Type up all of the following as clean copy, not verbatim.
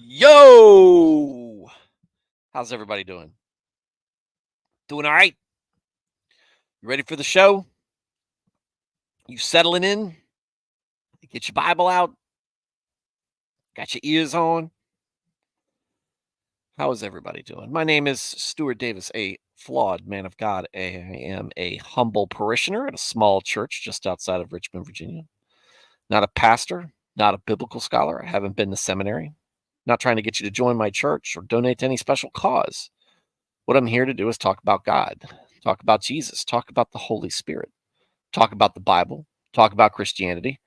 Yo! How's everybody doing? Doing all right? You ready for the show? You settling in? Get your Bible out? Got your ears on? How is everybody doing? My name is Stuart Davis, a flawed man of God. I am a humble parishioner at a small church just outside of Richmond, Virginia. Not a pastor, not a biblical scholar. I haven't been to seminary. Not trying to get you to join my church or donate to any special cause. What I'm here to do is talk about God, talk about Jesus, talk about the Holy Spirit, talk about the Bible, talk about Christianity,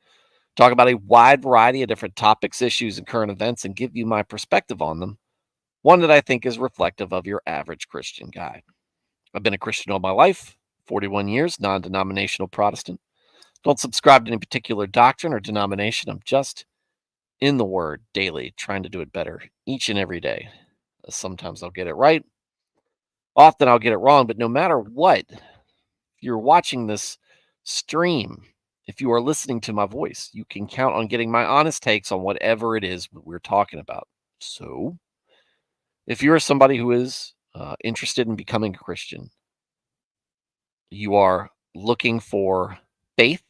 talk about a wide variety of different topics, issues, and current events, and give you my perspective on them, one that I think is reflective of your average Christian guy. I've been a Christian all my life, 41 years, non-denominational Protestant. Don't subscribe to any particular doctrine or denomination. I'm just in the Word daily, trying to do it better each and every day. Sometimes I'll get it right. Often I'll get it wrong, but no matter what, if you're watching this stream, if you are listening to my voice, you can count on getting my honest takes on whatever it is we're talking about. So, if you're somebody who is interested in becoming a Christian, you are looking for faith,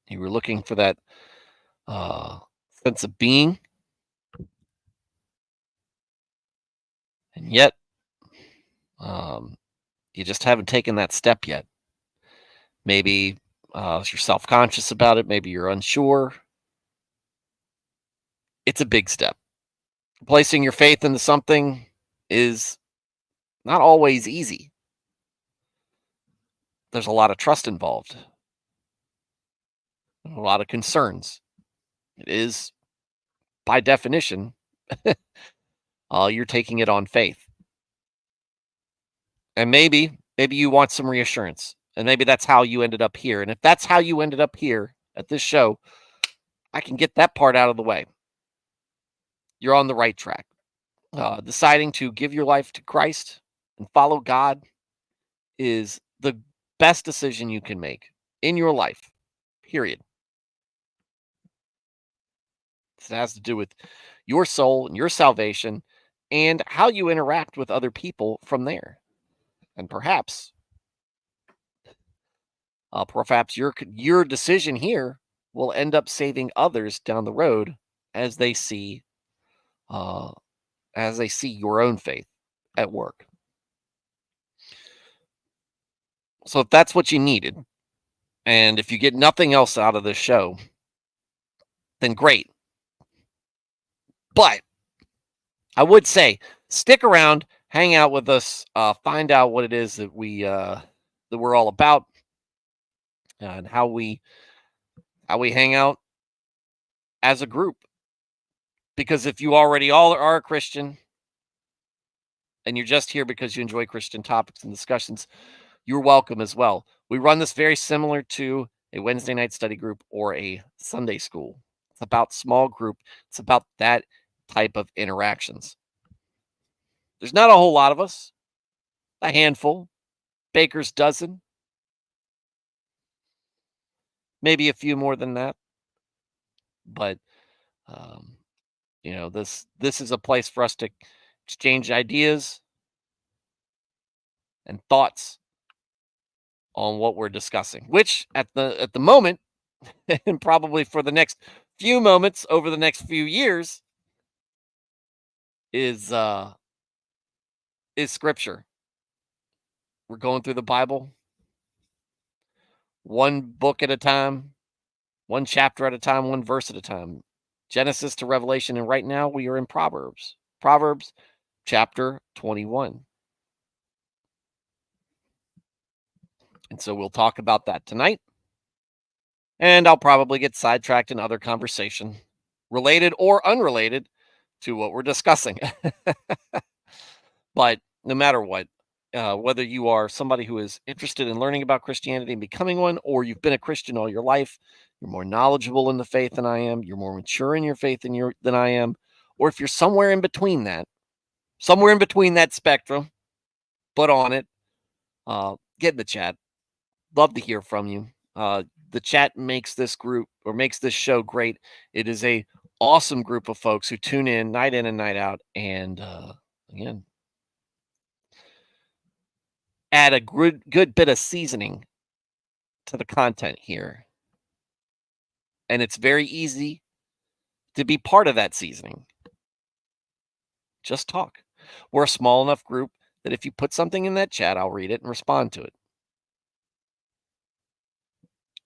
you were looking for that sense of being, and yet you just haven't taken that step yet. Maybe you're self-conscious about it. Maybe you're unsure. It's a big step. Placing your faith into something is not always easy. There's a lot of trust involved, a lot of concerns. It is, by definition, you're taking it on faith. And maybe you want some reassurance. And maybe that's how you ended up here. And if that's how you ended up here at this show, I can get that part out of the way. You're on the right track. Deciding to give your life to Christ and follow God is the best decision you can make in your life, period. It has to do with your soul and your salvation and how you interact with other people from there. And perhaps your decision here will end up saving others down the road as they see your own faith at work. So if that's what you needed, and if you get nothing else out of this show, then great. But I would say stick around, hang out with us, find out what it is that we're all about, and how we hang out as a group. Because if you already all are a Christian and you're just here because you enjoy Christian topics and discussions, you're welcome as well. We run this very similar to a Wednesday night study group or a Sunday school. It's about small group. It's about that type of interactions. There's not a whole lot of us, a handful, baker's dozen, maybe a few more than that. But this is a place for us to exchange ideas and thoughts on what we're discussing, which at the moment, and probably for the next few moments over the next few years, is scripture. We're going through the Bible one book at a time, one chapter at a time, one verse at a time. Genesis to Revelation, and right now we are in Proverbs. Proverbs chapter 21. And so we'll talk about that tonight. And I'll probably get sidetracked in other conversation, related or unrelated to what we're discussing. But no matter what, whether you are somebody who is interested in learning about Christianity and becoming one, or you've been a Christian all your life, you're more knowledgeable in the faith than I am, you're more mature in your faith than I am, or if you're somewhere in between that spectrum, put on it, get in the chat. Love to hear from you. The chat makes this group or makes this show great. It is a awesome group of folks who tune in and night out, and again, add a good bit of seasoning to the content here. And it's very easy to be part of that seasoning. Just talk. We're a small enough group that if you put something in that chat, I'll read it and respond to it.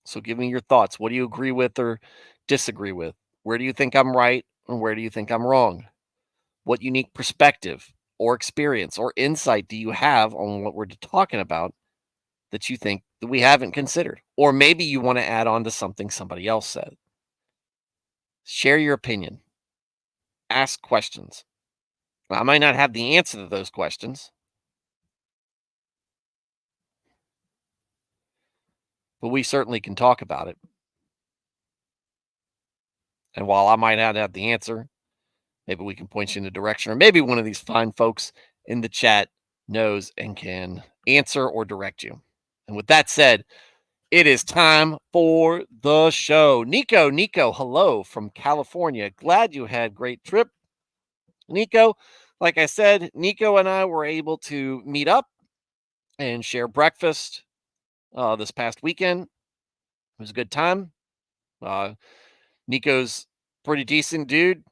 So give me your thoughts. What do you agree with or disagree with? Where do you think I'm right and where do you think I'm wrong? What unique perspective or experience or insight do you have on what we're talking about that you think that we haven't considered? Or maybe you want to add on to something somebody else said. Share your opinion. Ask questions. I might not have the answer to those questions, but we certainly can talk about it. And while I might not have the answer, maybe we can point you in a direction, or maybe one of these fine folks in the chat knows and can answer or direct you. And with that said, it is time for the show. Nico, hello from California. Glad you had a great trip. Nico, like I said, Nico and I were able to meet up and share breakfast this past weekend. It was a good time. Nico's pretty decent dude,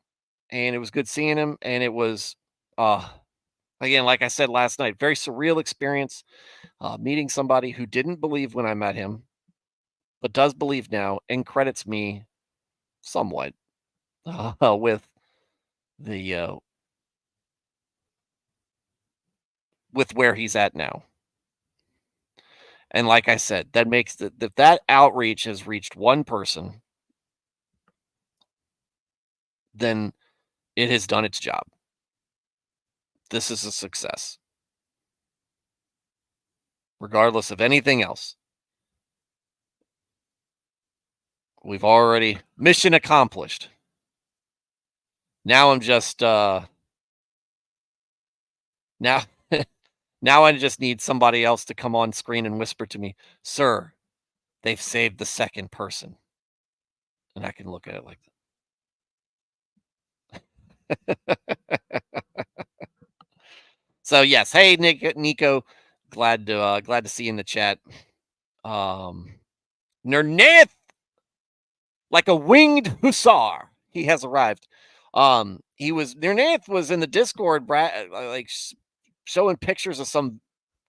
and it was good seeing him. And it was, again, like I said last night, very surreal experience meeting somebody who didn't believe when I met him, but does believe now and credits me somewhat with the with where he's at now. And like I said, that makes that outreach has reached one person, then it has done its job. This is a success, regardless of anything else. We've already mission accomplished. Now I'm just now now I just need somebody else to come on screen and whisper to me, "Sir, they've saved the second person." And I can look at it like that. So yes, hey Nico, glad to see you in the chat. Nerneth, like a winged hussar, he has arrived. Nerneth was in the Discord, showing pictures of some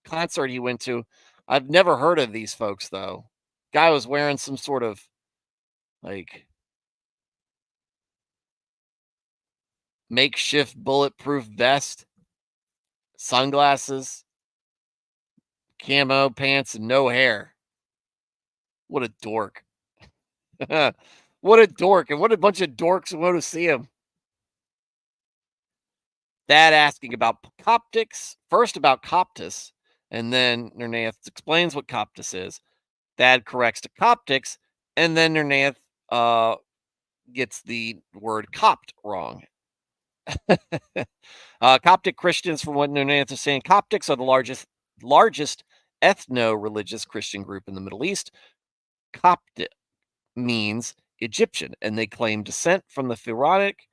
concert he went to. I've never heard of these folks though. Guy was wearing some sort of like makeshift bulletproof vest, sunglasses, camo pants, and no hair. What a dork. What a dork. And what a bunch of dorks want to see him. Dad asking about Coptics, first about Coptus, and then Nernaeth explains what Coptus is. Dad corrects to Coptics, and then Nernaeth gets the word Copt wrong. Coptic Christians, from what Nernaeth is saying, Coptics are the largest ethno-religious Christian group in the Middle East. Coptic means Egyptian, and they claim descent from the Pharaonic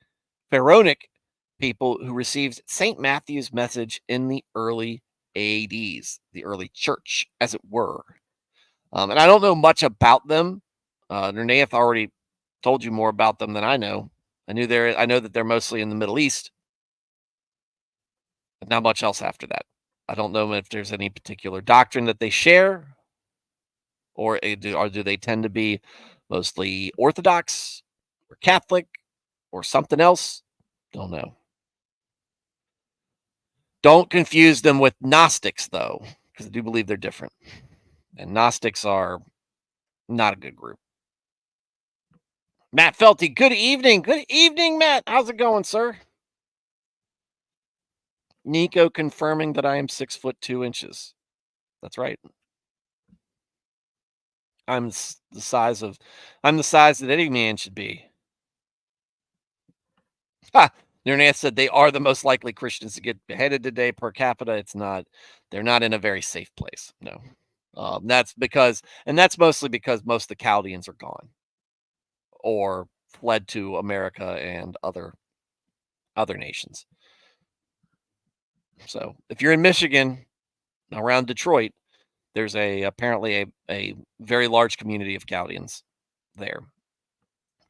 people who received St. Matthew's message in the early ADs, the early church, as it were. And I don't know much about them. Nernaeth already told you more about them than I know. I know that they're mostly in the Middle East, but not much else after that. I don't know if there's any particular doctrine that they share, or do they tend to be mostly Orthodox or Catholic or something else? Don't know. Don't confuse them with Gnostics, though, because I do believe they're different. And Gnostics are not a good group. Matt Felty, good evening. Good evening, Matt. How's it going, sir? Nico confirming that I am 6'2". That's right. I'm the size that any man should be. Ha! Nernath said they are the most likely Christians to get beheaded today per capita. They're not in a very safe place. No. That's mostly because most of the Chaldeans are gone or fled to America and other nations. So if you're in Michigan around Detroit, there's apparently a very large community of Gaudians there,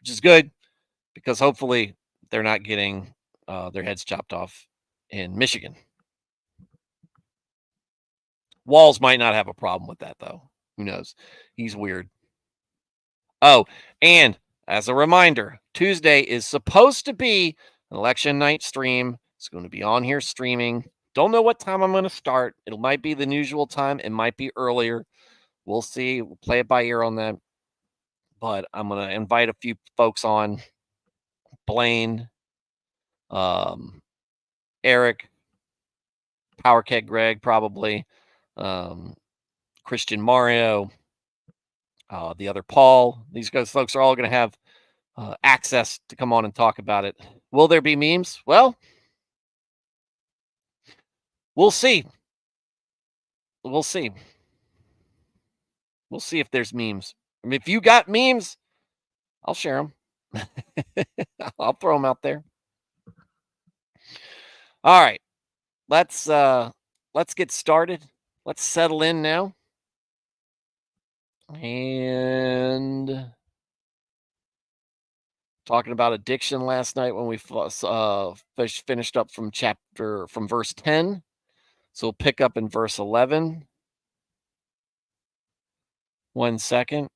which is good because hopefully they're not getting their heads chopped off in Michigan. Walls might not have a problem with that though. Who knows? He's weird. Oh, and as a reminder, Tuesday is supposed to be an election night stream. It's going to be on here streaming. Don't know what time I'm going to start. It might be the usual time. It might be earlier. We'll see. We'll play it by ear on that. But I'm going to invite a few folks on. Blaine, Eric, Power Cat Greg, probably. Christian Mario, the other Paul. These guys, folks are all going to have access to come on and talk about it. Will there be memes? Well, we'll see. We'll see. We'll see if there's memes. I mean, if you got memes, I'll share them. I'll throw them out there. All right. Let's get started. Let's settle in now. And talking about addiction last night when we finished up from verse 10. So we'll pick up in verse 11. 1 second.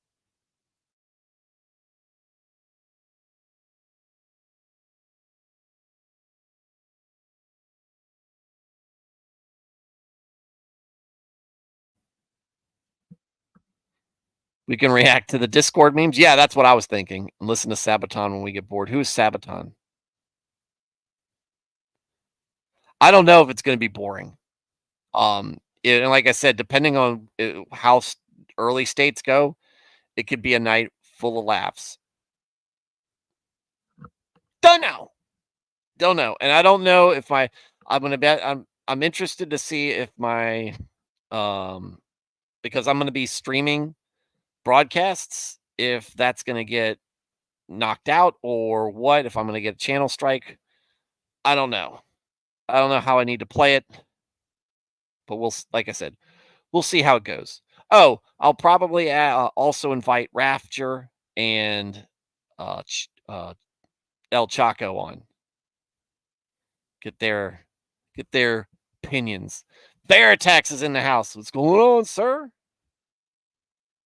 We can react to the Discord memes. Yeah, that's what I was thinking. And listen to Sabaton when we get bored. Who is Sabaton? I don't know if it's going to be boring. And like I said, depending on how early states go, it could be a night full of laughs. Don't know. And I don't know if I'm going to bet. I'm interested to see if my because I'm going to be streaming broadcasts, if that's going to get knocked out or what, if I'm going to get a channel strike. I don't know. I don't know how I need to play it, but like I said, we'll see how it goes. Oh, I'll probably also invite Rafter and El Chaco on. Get their opinions. Veritax is in the house. What's going on, sir?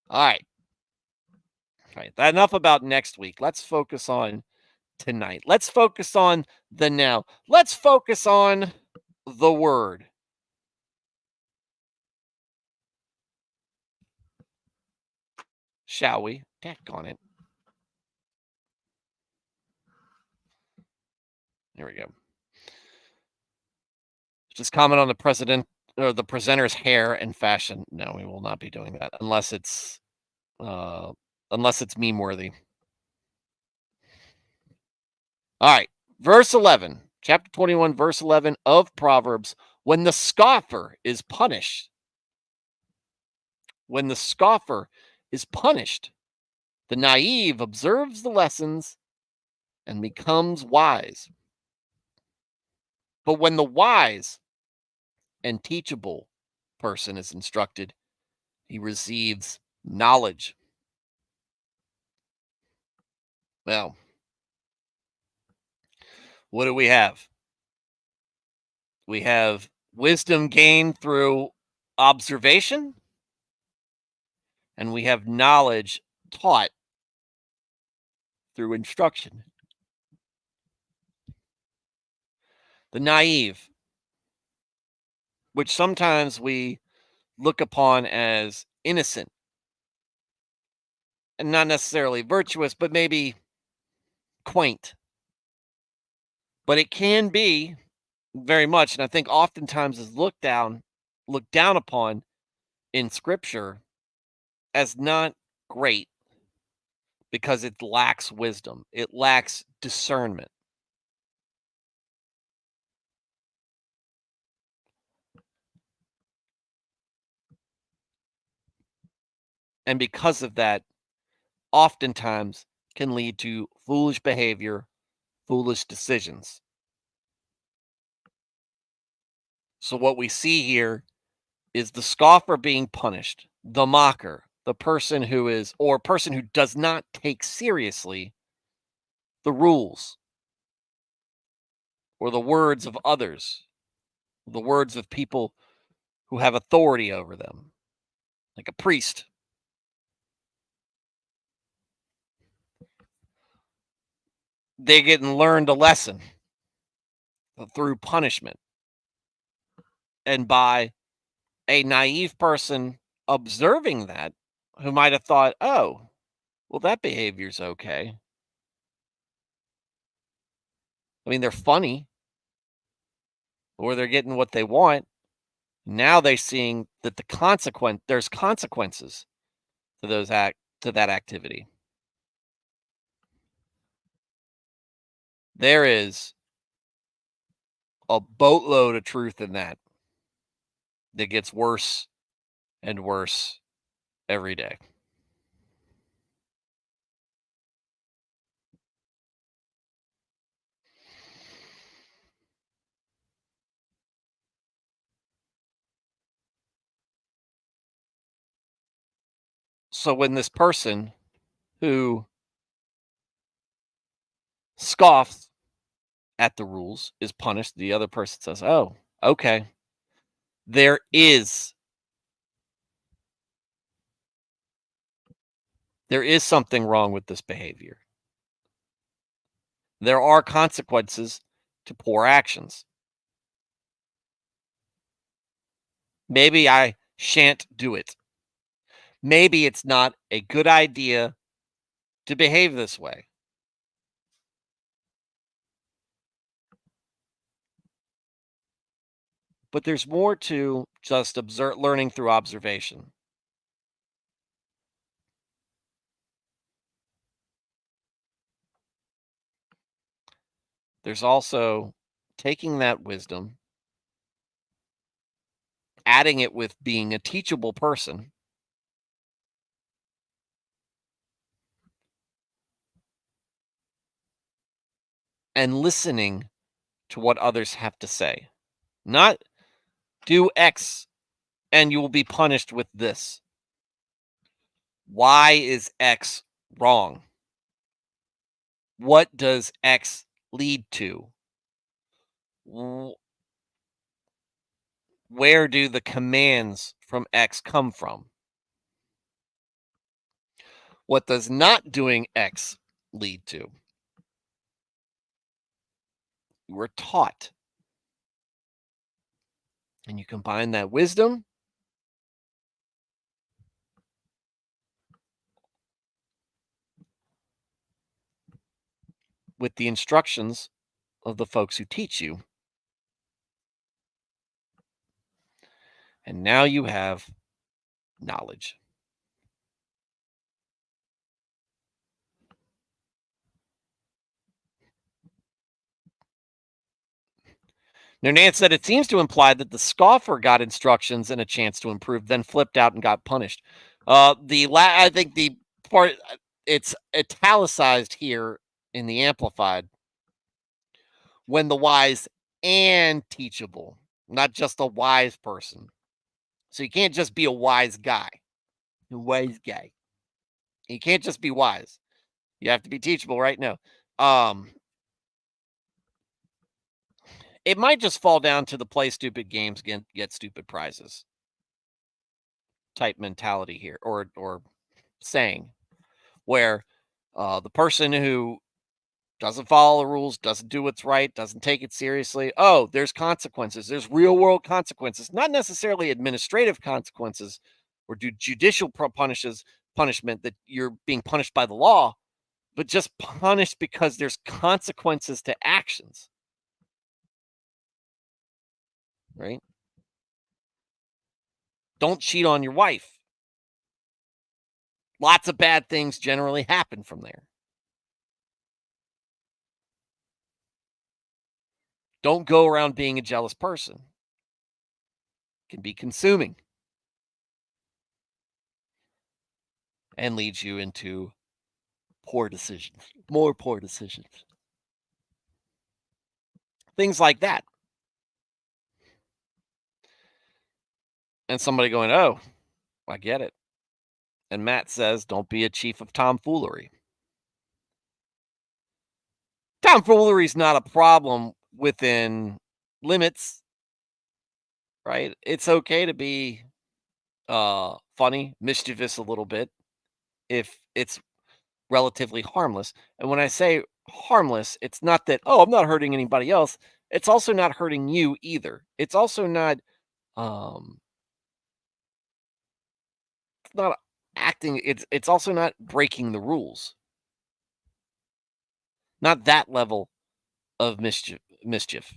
All right. Enough about next week. Let's focus on tonight. Let's focus on the now. Let's focus on the word. Shall we? Daggone it. There we go. Just comment on the presenter's hair and fashion. No, we will not be doing that unless it's meme worthy. All right. Verse 11, chapter 21, verse 11 of Proverbs. When the scoffer is punished, the naive observes the lessons and becomes wise. But when the wise and teachable person is instructed, he receives knowledge. Well, what do we have? We have wisdom gained through observation, and we have knowledge taught through instruction. The naive, which sometimes we look upon as innocent and not necessarily virtuous, but maybe quaint. But it can be very much, and I think oftentimes is looked down upon in scripture as not great because it lacks wisdom. It lacks discernment. And because of that, oftentimes can lead to foolish behavior, foolish decisions. So, what we see here is the scoffer being punished, the mocker, the person who is, or person who does not take seriously the rules or the words of others, the words of people who have authority over them, like a priest. They're getting learned a lesson through punishment. And by a naive person observing that, who might have thought, oh, well, that behavior's okay. I mean, they're funny or they're getting what they want. Now they're seeing that there's consequences to to that activity. There is a boatload of truth in that gets worse and worse every day. So when this person who scoffs at the rules is punished, the other person says, "Oh, okay. There is there is something wrong with this behavior. There are consequences to poor actions. Maybe I shan't do it. Maybe it's not a good idea to behave this way." But there's more to just learning through observation. There's also taking that wisdom, adding it with being a teachable person, and listening to what others have to say. Not do X and you will be punished with this. Why is X wrong? What does X lead to? Where do the commands from X come from? What does not doing X lead to? You were taught. And you combine that wisdom with the instructions of the folks who teach you. And now you have knowledge. Now, Nance said it seems to imply that the scoffer got instructions and a chance to improve, then flipped out and got punished. I think the part it's italicized here in the amplified, when the wise and teachable, not just a wise person. So you can't just be a wise guy. A wise guy. You can't just be wise. You have to be teachable right now. Um, it might just fall down to the play stupid games, get stupid prizes type mentality here, or saying where the person who doesn't follow the rules, doesn't do what's right, doesn't take it seriously. Oh, there's consequences. There's real world consequences, not necessarily administrative consequences or do judicial punishment that you're being punished by the law, but just punished because there's consequences to actions, right? Don't cheat on your wife. Lots of bad things generally happen from there. Don't go around being a jealous person. It can be consuming and leads you into Poor decisions. More poor decisions. Things like that. And somebody going, "Oh, I get it." And Matt says, "Don't be a chief of tomfoolery." Tomfoolery is not a problem within limits, right? It's okay to be funny, mischievous a little bit if it's relatively harmless. And when I say harmless, it's not that, oh, I'm not hurting anybody else. It's also not hurting you either. It's also um not acting, it's also not breaking the rules. Not that level of mischief.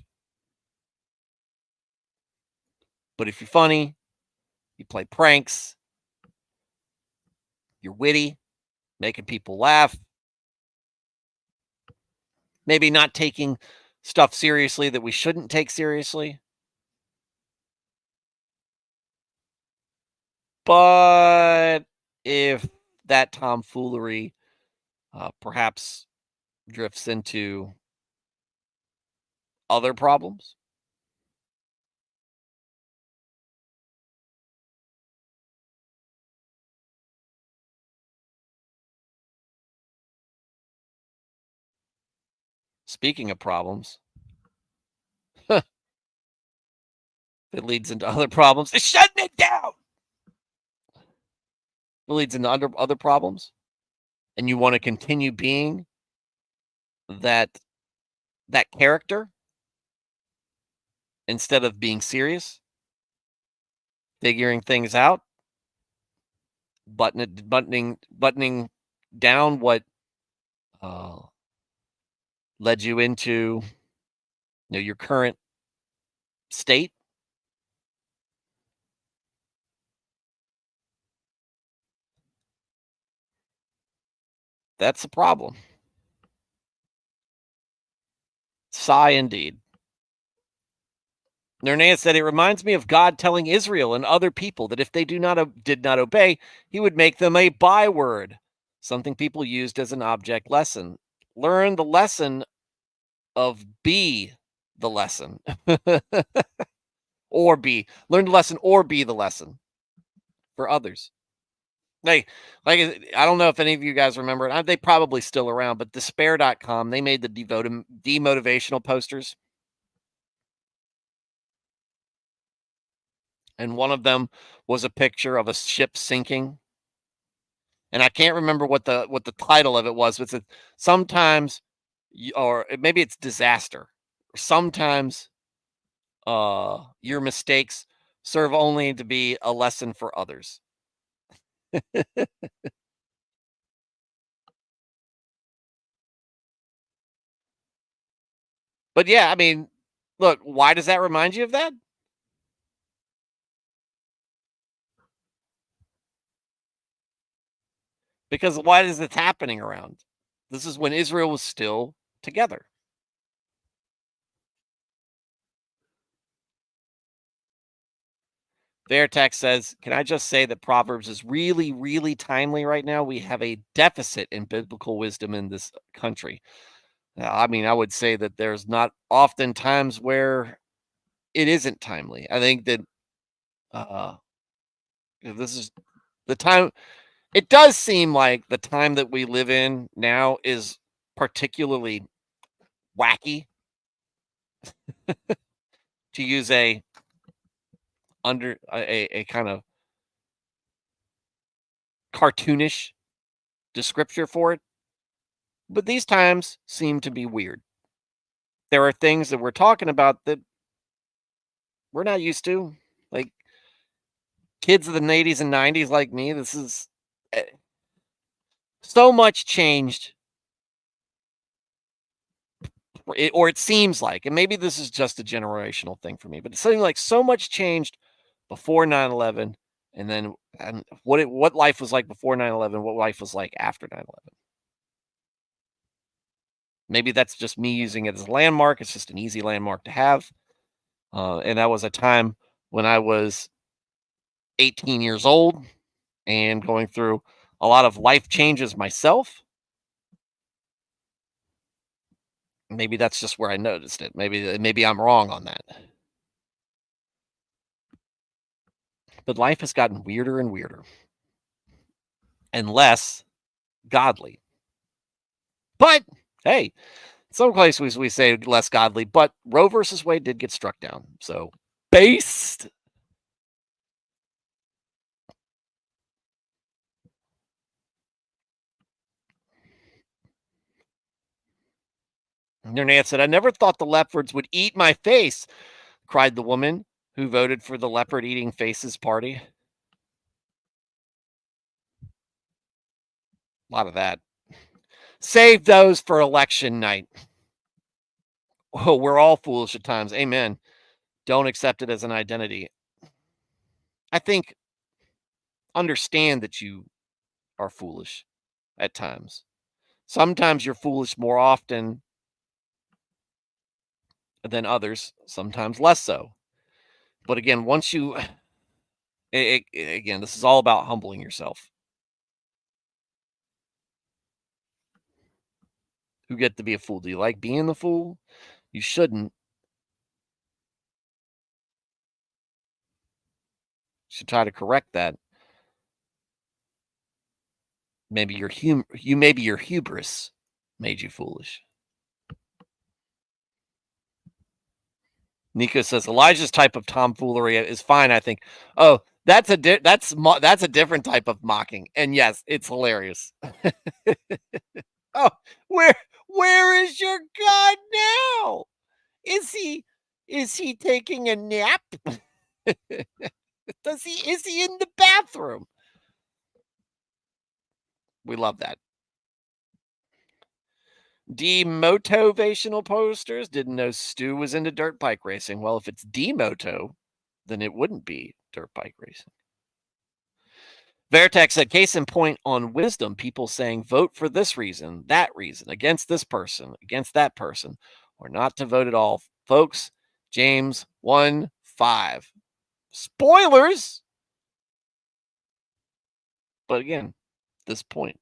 But if you're funny, you play pranks, you're witty, making people laugh, maybe not taking stuff seriously that we shouldn't take seriously. But if that tomfoolery perhaps drifts into other problems, speaking of problems, it leads into other problems. It's shutting it down. It leads into other problems, and you want to continue being that character instead of being serious, figuring things out, buttoning down what uh, led you into your current state. That's a problem. Sigh indeed. Nernaeus said, "It reminds me of God telling Israel and other people that if they did not obey, he would make them a byword, something people used as an object lesson. Learn the lesson of be the lesson." Or be. Learn the lesson or be the lesson for others. I don't know if any of you guys remember it. They probably still around, but despair.com, they made the demotivational posters. And one of them was a picture of a ship sinking. And I can't remember what the title of it was. But it's sometimes, or maybe it's disaster. Sometimes your mistakes serve only to be a lesson for others. But yeah, I mean, look, why does that remind you of that? Because why is this happening around? This is when Israel was still together. Vertex says, "Can I just say that Proverbs is really, really timely right now? We have a deficit in biblical wisdom in this country." I mean, I would say that there's not often times where it isn't timely. I think that uh, this is the time. It does seem like the time that we live in now is particularly wacky, to use a kind of cartoonish descriptor for it. But these times seem to be weird. There are things that we're talking about that we're not used to. Like kids of the 80s and 90s like me, this is eh, so much changed, or it seems like, and maybe this is just a generational thing for me, but it's something like so much changed before 9/11, and then and what life was like before 9/11, what life was like after 9/11. Maybe that's just me using it as a landmark. It's just an easy landmark to have. And that was a time when I was 18 years old and going through a lot of life changes myself. Maybe that's just where I noticed it. Maybe I'm wrong on that. But life has gotten weirder and weirder and less godly. But hey, some places we say less godly, but Roe versus Wade did get struck down. So based. Nernat said, I never thought the leopards would eat my face, cried the woman who voted for the leopard eating faces party. A lot of that. Save those for election night. Oh, we're all foolish at times. Amen. Don't accept it as an identity. I think understand that you are foolish at times. Sometimes you're foolish more often than others, sometimes less so. But again, once you, again, this is all about humbling yourself. Who get to be a fool? Do you like being the fool? You shouldn't. You should try to correct that. Maybe your hubris made you foolish. Nico says Elijah's type of tomfoolery is fine. I think. Oh, that's a different type of mocking. And yes, it's hilarious. Oh, where is your God now? Is he taking a nap? Is he in the bathroom? We love that. Demotivational posters. Didn't know Stu was into dirt bike racing. Well, if it's demoto, then it wouldn't be dirt bike racing. Vertex said, case in point on wisdom, people saying vote for this reason, that reason, against this person, against that person, or not to vote at all. Folks, James 1:5. Spoilers! But again, this point.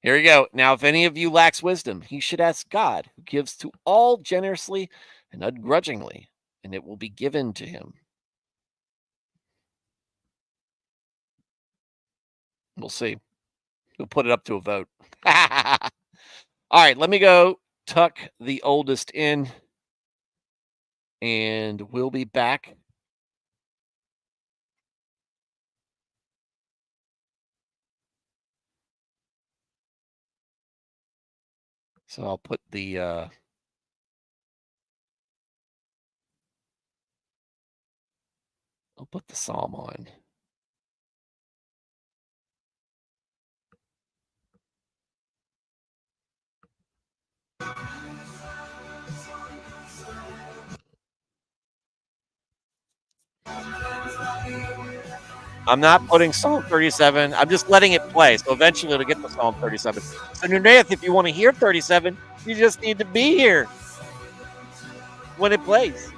Here we go. Now, if any of you lacks wisdom, he should ask God, who gives to all generously and ungrudgingly, and it will be given to him. We'll see. We'll put it up to a vote. All right, let me go tuck the oldest in, and we'll be back. So I'll put the psalm on. I'm not putting Psalm 37. I'm just letting it play. So eventually it'll get to Psalm 37. So Nunez, if you want to hear 37, you just need to be here when it plays.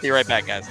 Be right back, guys.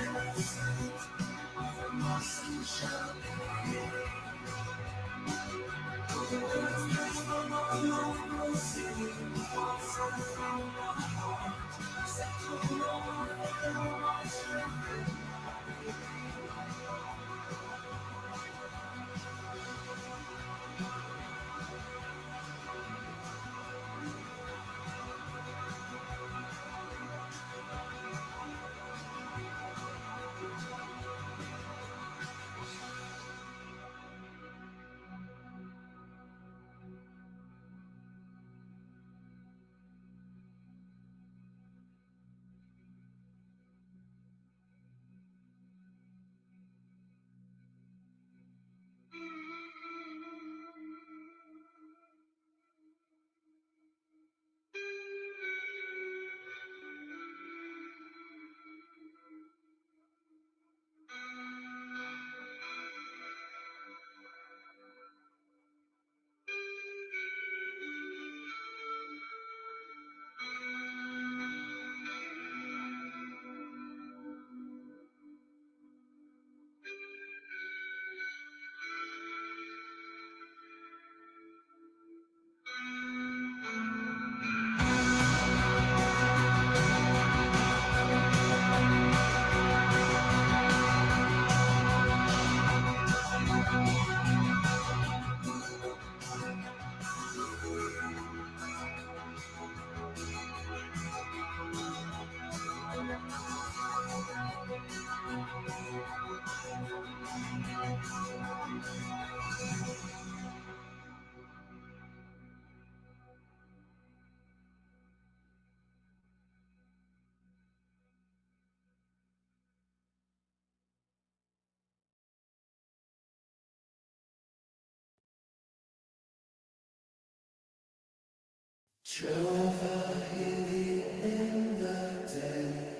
Jehovah healing in the day,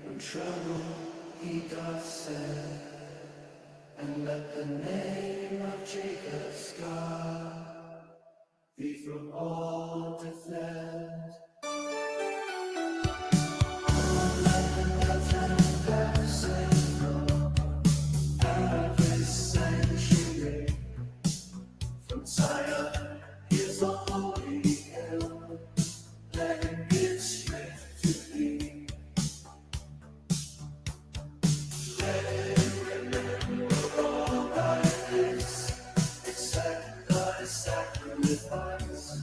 when trouble he doth send, and let the name of Jacob's God be from all defend. Every sanctuary from Zion is a holy hill, let him give strength to thee. All thy grace, accept thy sacrifice,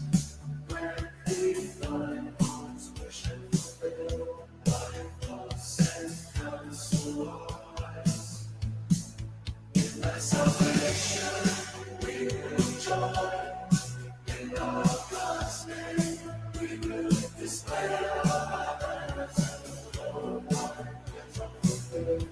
grant thee thine heart's worship fulfill, thy thoughts and counsel wise. In thy salvation we will joy, in our God's name we will display our banners and the Lord thy plans are fulfilled.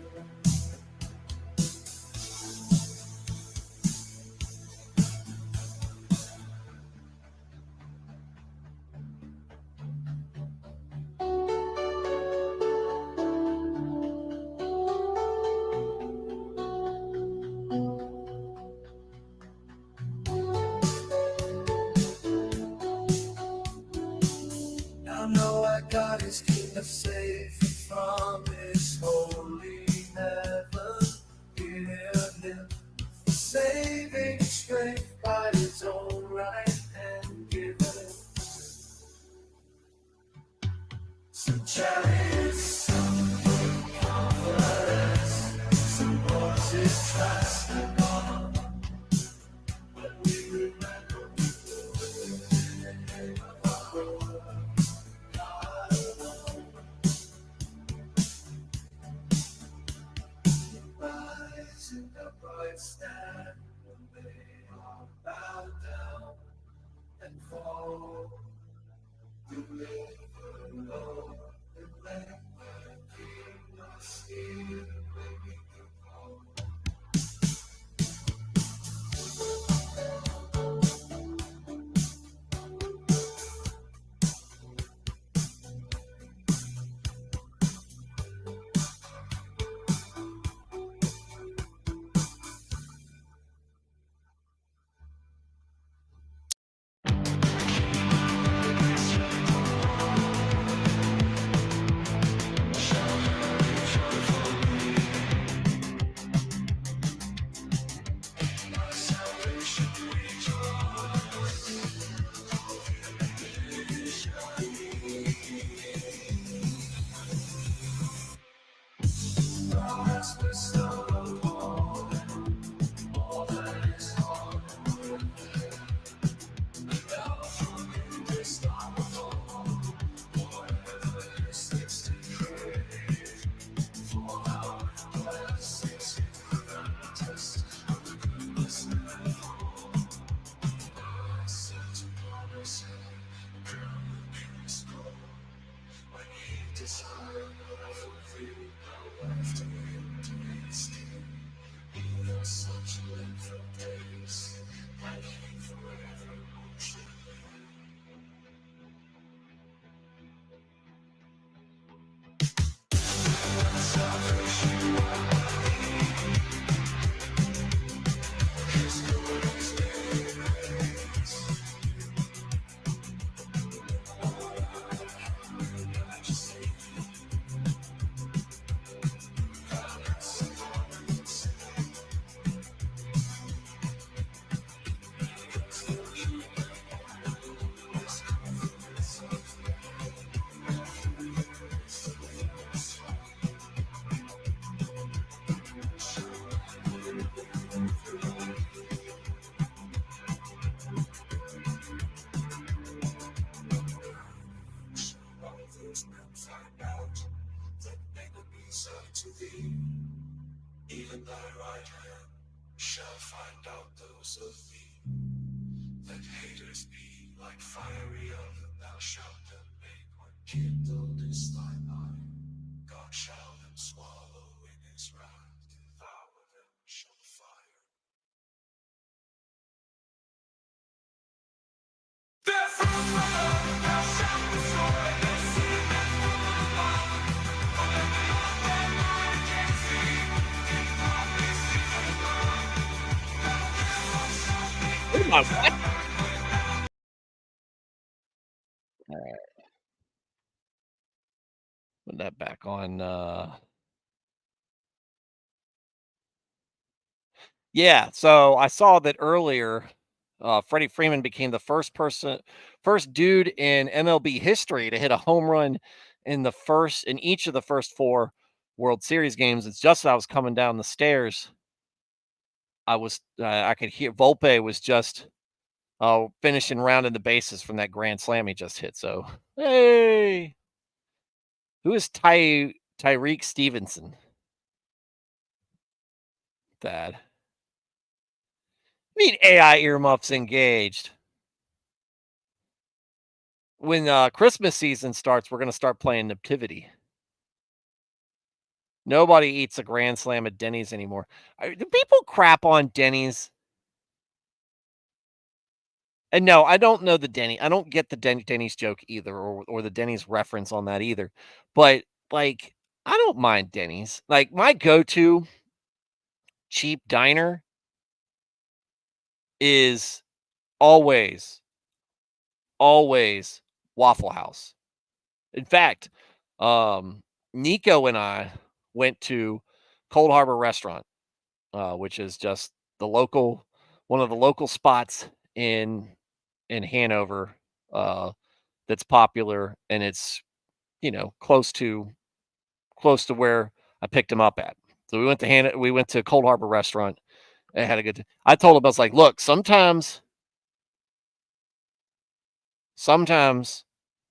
Now know our God is King of safe from his holy heaven. Hear him, saving strength by his own right hand given. Some chariots, some conquerors, some horses trust in God. When we remember the name of our Lord, God alone. Rise in the bright stand when they are bowed down and fall. Deliver, Lord, and let the King us hear when we call. Our salvation rejoice. Thou hast bestowed all that is hard and worth. Thou forgivest our all, forever sits to praise. For our blessings grant us of the goodness of the Lord. I said to promise him, crown the purest gold. When he desired life of thee, thou left him to be esteemed. Even such length of days, that he forever should live. His goodness daily praise. Majesty, goodness, and honor, all those men find out that enemies are to thee. Even thy right hand shall find out those of thee. Let haters be like fiery oven, thou shalt them make when kindled is thine eye. God shall them swallow in his wrath, devour them shall fire. They're from Wait, my what? Alright, put that back on, yeah, so I saw that earlier, Freddie Freeman became the first dude in MLB history to hit a home run in each of the first 4 World Series games. It's just as I was coming down the stairs, I could hear Volpe was just, finishing rounding the bases from that grand slam he just hit, so, hey! Who is Tyreek Stevenson? That. I mean AI earmuffs engaged. When, Christmas season starts, we're gonna start playing Nativity. Nobody eats a grand slam at Denny's anymore. Do people crap on Denny's? And no, I don't know the I don't get the Denny's joke either, or the Denny's reference on that either. But, like, I don't mind Denny's. Like, my go-to cheap diner is always, always Waffle House. In fact, um, Nico and I went to Cold Harbor Restaurant, which is just the local one of the local spots in Hanover, uh, that's popular, and it's, close to where I picked him up at. So we went to Cold Harbor Restaurant and had a good I told him, I was like, "Look, sometimes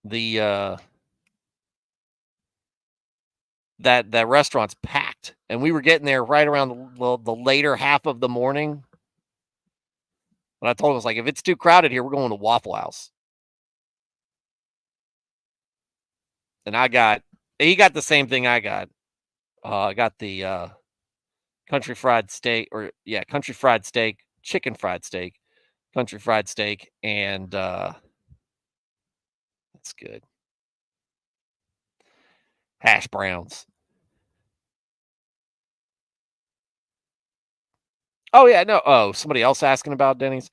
the, that restaurant's packed," and we were getting there right around the later half of the morning, and I told him, I was like, "If it's too crowded here, we're going to Waffle House." And he got the same thing I got. I got the, country fried steak or yeah, country fried steak, chicken fried steak, country fried steak, and, that's good. Hash browns. Oh, yeah, no somebody else asking about Denny's?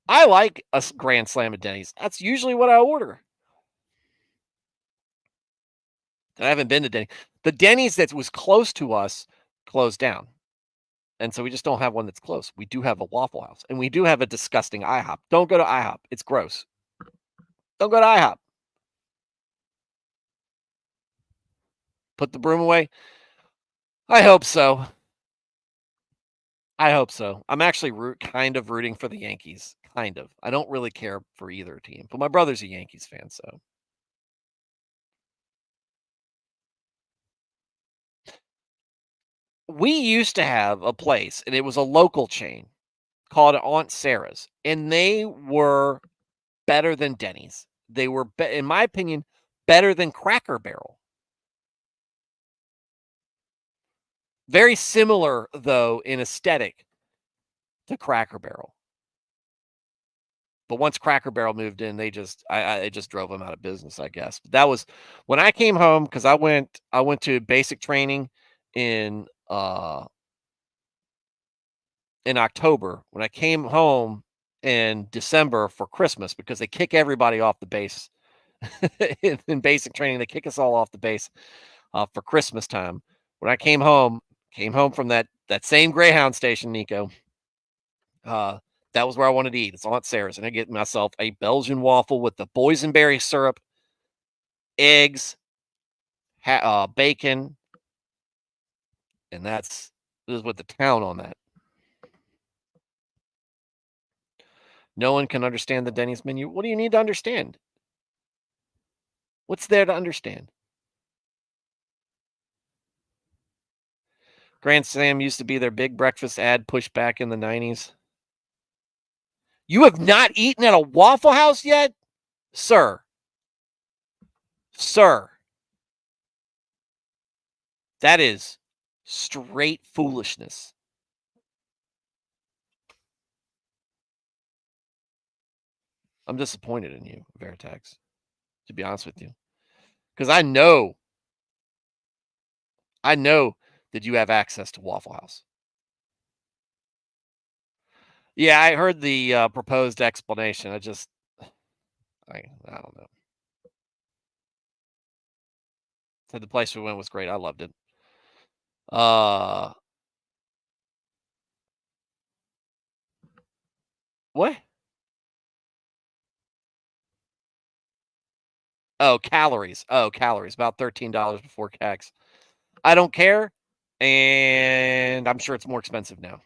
I like a grand slam at Denny's. That's usually what I order. I haven't been to Denny. The Denny's that was close to us closed down, and so we just don't have one that's close. We do have a Waffle House, and we do have a disgusting IHOP. Don't go to IHOP. It's gross. Don't go to IHOP. Put the broom away? I hope so. I hope so. I'm actually kind of rooting for the Yankees, kind of. I don't really care for either team, but my brother's a Yankees fan, so we used to have a place, and it was a local chain called Aunt Sarah's, and they were better than Denny's. They were, in my opinion, better than Cracker Barrel. Very similar, though, in aesthetic to Cracker Barrel. But once Cracker Barrel moved in, they just it just drove them out of business, I guess. But that was when I came home because I went to basic training in in October. When I came home in December for Christmas because they kick everybody off the base in basic training. They kick us all off the base for Christmas time. When I came home from that same Greyhound station, Nico. Uh, that was where I wanted to eat. It's Aunt Sarah's, and I get myself a Belgian waffle with the boysenberry syrup, eggs, bacon, and this is with the town on that. No one can understand the Denny's menu. What do you need to understand? What's there to understand? Grand Slam used to be their big breakfast ad pushed back in the 90s. You have not eaten at a Waffle House yet? Sir. Sir. That is straight foolishness. I'm disappointed in you, Veritex, to be honest with you, because I know that you have access to Waffle House. Yeah, I heard the proposed explanation. I don't know. Said the place we went was great. I loved it. Uh, what? Oh, calories. Oh, calories. About $13 before tax. I don't care, and I'm sure it's more expensive now.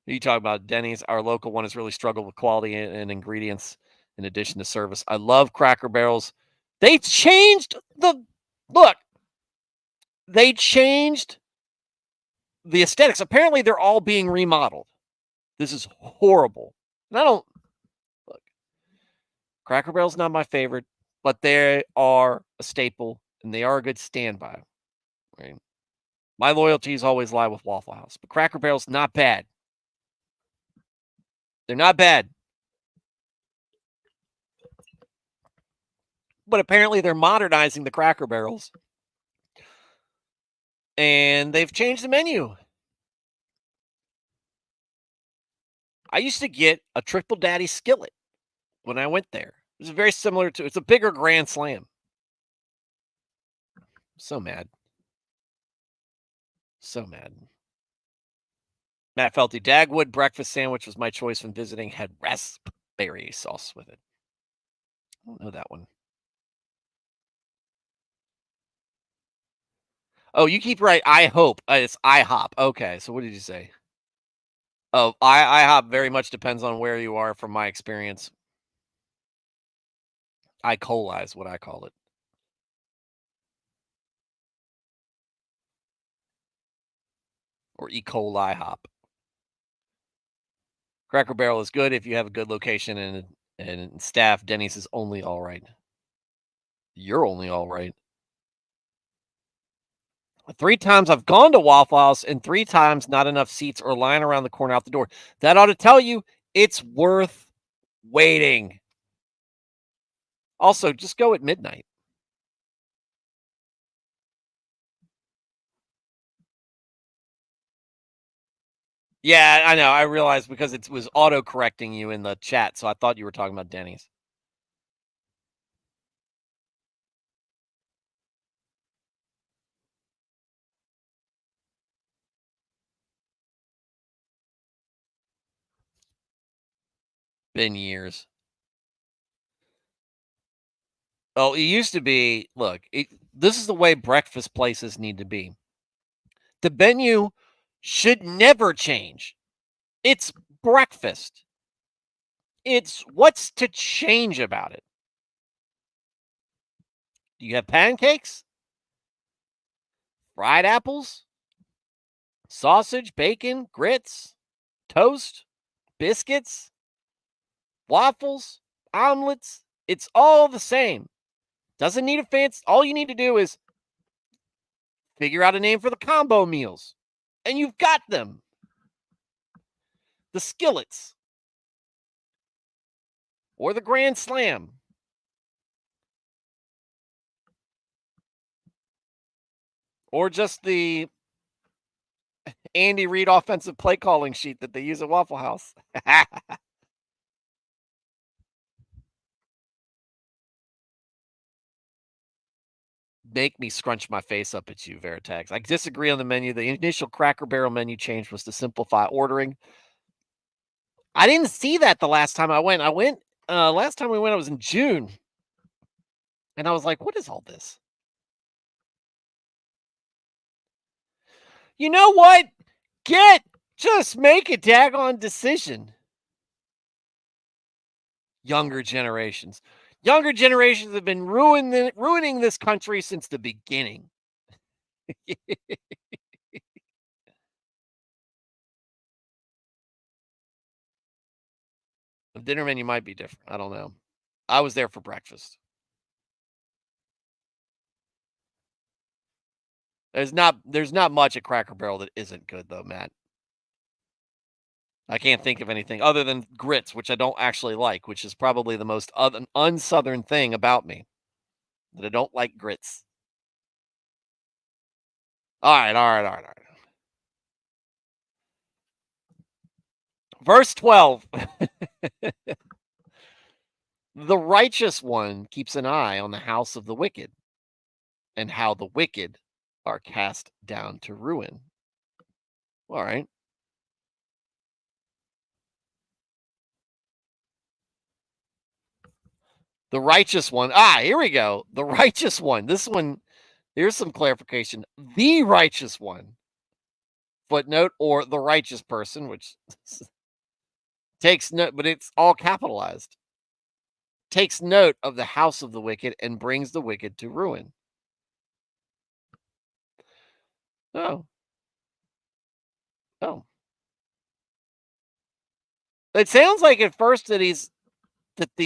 You talk about Denny's. Our local one has really struggled with quality and ingredients in addition to service. I love Cracker Barrels. They changed the look. They changed the aesthetics. Apparently, they're all being remodeled. This is horrible. And I don't look. Cracker Barrel's not my favorite, but they are a staple and they are a good standby. Right? My loyalties always lie with Waffle House, but Cracker Barrel's not bad. They're not bad. But apparently they're modernizing the Cracker Barrels and they've changed the menu. I used to get a Triple Daddy skillet when I went there. It's very similar to it's a bigger Grand Slam. So mad. So mad. Matt Felty, Dagwood breakfast sandwich was my choice when visiting. Had raspberry sauce with it. I don't know that one. Oh, you keep right. I hope. It's IHOP. Okay, so what did you say? Oh, IHOP very much depends on where you are from my experience. I coli is what I call it. Or E. coli hop. Cracker Barrel is good if you have a good location and staff. Denny's is only all right. You're only all right. 3 times I've gone to Waffle House and 3 times not enough seats or line around the corner out the door. That ought to tell you it's worth waiting. Also, just go at midnight. Yeah, I know. I realized because it was auto correcting you in the chat, so I thought you were talking about Denny's. Been years. Oh, it used to be. Look, this is the way breakfast places need to be. The menu should never change. It's breakfast. It's what's to change about it? Do you have pancakes? Fried apples? Sausage, bacon, grits, toast, biscuits, waffles, omelets? It's all the same. Doesn't need a fancy. All you need to do is figure out a name for the combo meals, and you've got them. The skillets or the Grand Slam or just the Andy Reid offensive play calling sheet that they use at Waffle House. Make me scrunch my face up at you, Veritex. I disagree on the menu. The initial Cracker Barrel menu change was to simplify ordering. I didn't see that the last time I went. Last time we went, I was in June. And I was like, what is all this? You know what? Just make a daggone decision. Younger generations. Younger generations have been ruining this country since the beginning. The dinner menu might be different. I don't know. I was there for breakfast. There's not much at Cracker Barrel that isn't good though, Matt. I can't think of anything other than grits, which I don't actually like, which is probably the most unsouthern thing about me, that I don't like grits. All right, all right, all right, all right. Verse 12. The righteous one keeps an eye on the house of the wicked, and how the wicked are cast down to ruin. All right. The righteous one. Here we go. The righteous one. This one, here's some clarification. The righteous one. Footnote, or the righteous person, which takes note, but it's all capitalized. Takes note of the house of the wicked and brings the wicked to ruin. Oh, oh. It sounds like at first that he's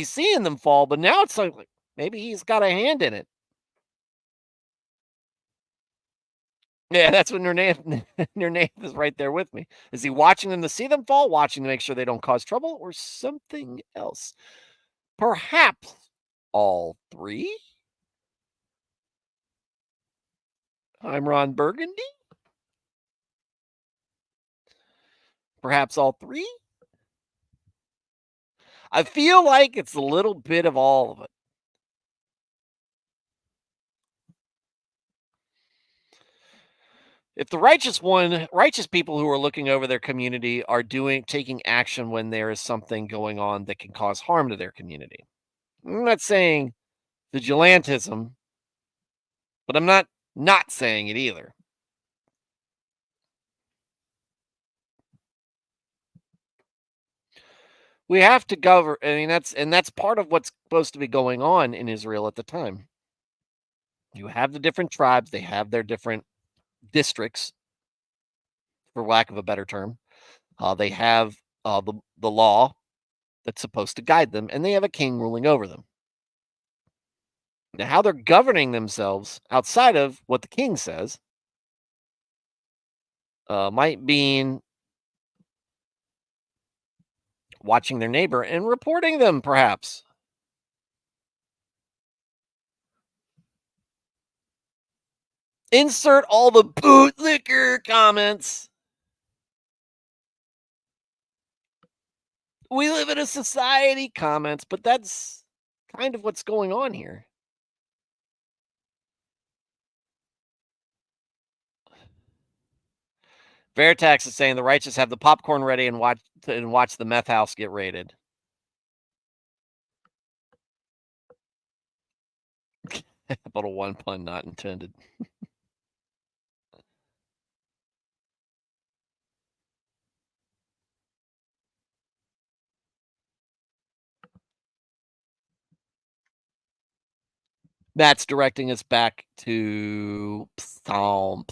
seeing them fall, but now it's like maybe he's got a hand in it. Yeah, that's what Nernath is right there with me. Is he watching them to see them fall, watching to make sure they don't cause trouble, or something else? Perhaps all three? I'm Ron Burgundy? Perhaps all three? I feel like it's a little bit of all of it. If the righteous people who are looking over their community are taking action when there is something going on that can cause harm to their community. I'm not saying vigilantism, but I'm not saying it either. We have to govern. I mean, that's part of what's supposed to be going on in Israel at the time. You have the different tribes, they have their different districts, for lack of a better term. They have the law that's supposed to guide them, and they have a king ruling over them. Now, how they're governing themselves outside of what the king says might mean watching their neighbor and reporting them, perhaps. Insert all the bootlicker comments. We live in a society comments, but that's kind of what's going on here. Veritax is saying the righteous have the popcorn ready and watch the meth house get raided. Capital One pun not intended. That's directing us back to Psalms.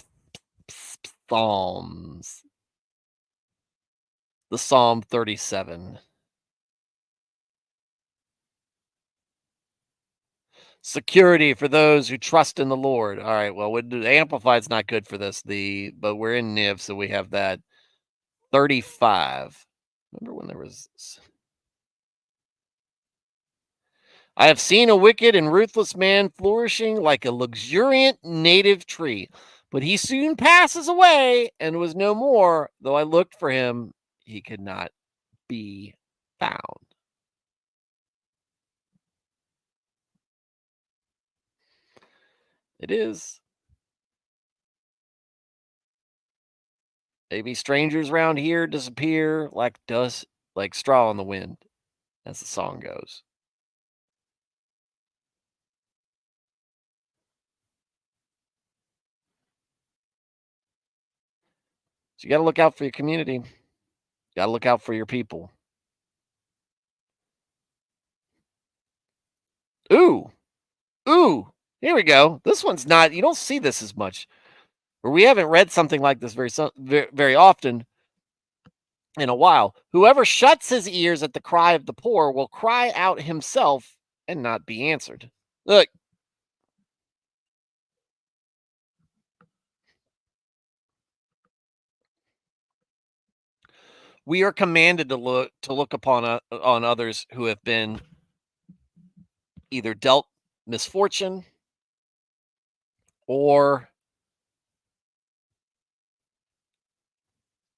The Psalm 37. Security for those who trust in the Lord. All right, well, the Amplified's not good for this. But we're in Niv, so we have that 35. Remember when there was this? I have seen a wicked and ruthless man flourishing like a luxuriant native tree, but he soon passes away and was no more. Though I looked for him, he could not be found. It is. Maybe strangers around here disappear like dust, like straw in the wind, as the song goes. So you got to look out for your community. You got to look out for your people. Ooh, here we go. This one's not, you don't see this as much. Or we haven't read something like this very often in a while. Whoever shuts his ears at the cry of the poor will cry out himself and not be answered. Look, we are commanded to look upon on others who have been either dealt misfortune or